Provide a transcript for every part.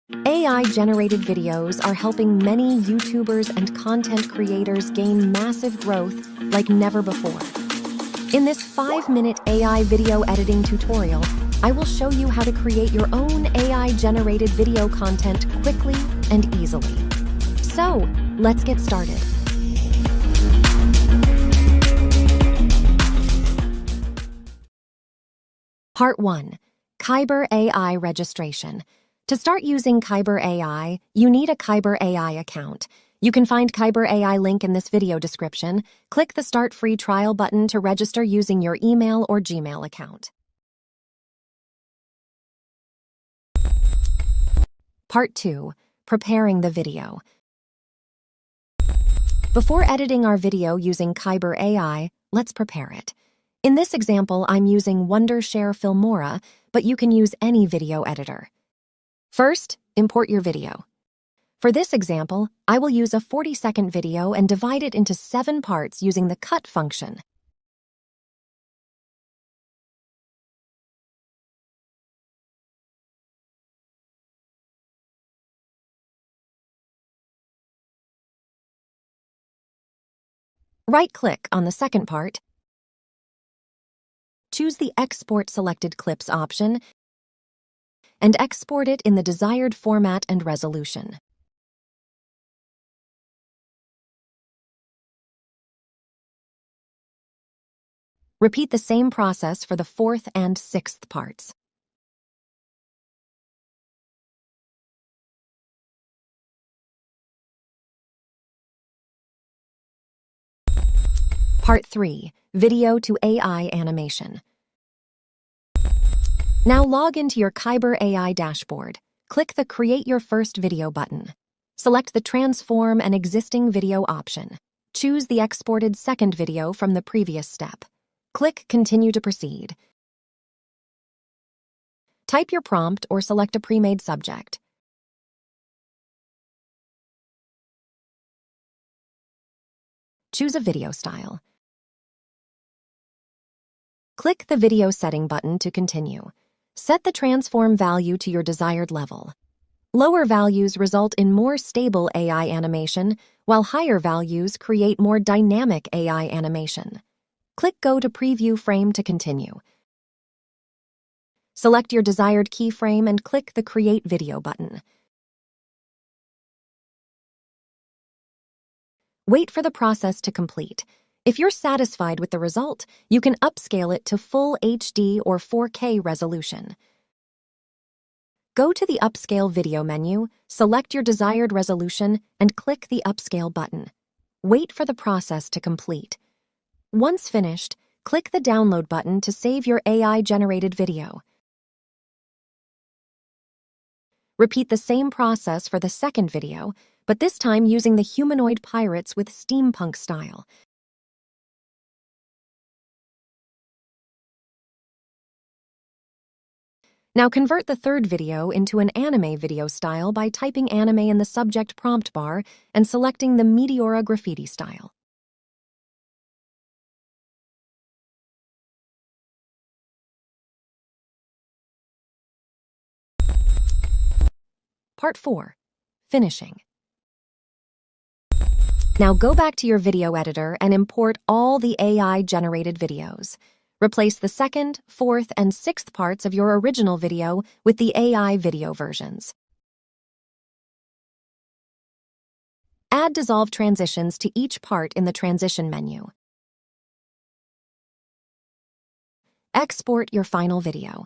AI-generated videos are helping many YouTubers and content creators gain massive growth like never before. In this 5-minute AI video editing tutorial, I will show you how to create your own AI-generated video content quickly and easily. So, let's get started. Part 1. Kaiber AI Registration. To start using Kaiber AI, you need a Kaiber AI account. You can find Kaiber AI link in this video description. Click the Start Free Trial button to register using your email or Gmail account. Part 2. Preparing the video. Before editing our video using Kaiber AI, let's prepare it. In this example, I'm using Wondershare Filmora, but you can use any video editor. First, import your video. For this example, I will use a 40-second video and divide it into 7 parts using the cut function. Right-click on the second part. Choose the Export Selected Clips option and export it in the desired format and resolution. Repeat the same process for the 4th and 6th parts. Part 3. Video to AI Animation. Now log into your Kaiber AI dashboard. Click the Create Your First Video button. Select the Transform an Existing Video option. Choose the exported second video from the previous step. Click Continue to proceed. Type your prompt or select a pre-made subject. Choose a video style. Click the Video Setting button to continue. Set the transform value to your desired level. Lower values result in more stable AI animation, while higher values create more dynamic AI animation. Click Go to Preview Frame to continue. Select your desired keyframe and click the Create Video button. Wait for the process to complete. If you're satisfied with the result, you can upscale it to full HD or 4K resolution. Go to the Upscale Video menu, select your desired resolution, and click the Upscale button. Wait for the process to complete. Once finished, click the Download button to save your AI-generated video. Repeat the same process for the second video, but this time using the humanoid pirates with steampunk style. Now convert the third video into an anime video style by typing anime in the subject prompt bar and selecting the Meteora graffiti style. Part 4. Finishing. Now go back to your video editor and import all the AI-generated videos. Replace the 2nd, 4th, and 6th parts of your original video with the AI video versions. Add dissolve transitions to each part in the transition menu. Export your final video.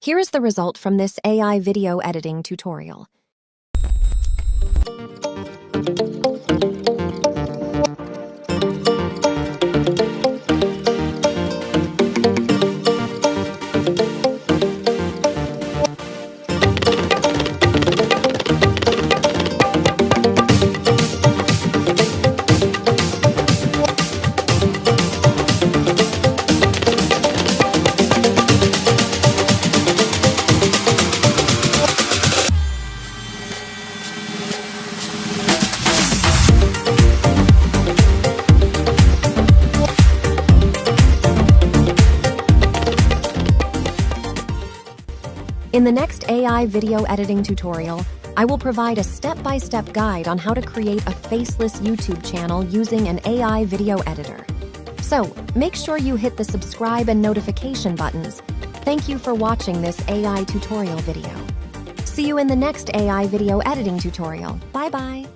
Here is the result from this AI video editing tutorial. In the next AI video editing tutorial, I will provide a step-by-step guide on how to create a faceless YouTube channel using an AI video editor. So, make sure you hit the subscribe and notification buttons. Thank you for watching this AI tutorial video. See you in the next AI video editing tutorial. Bye-bye.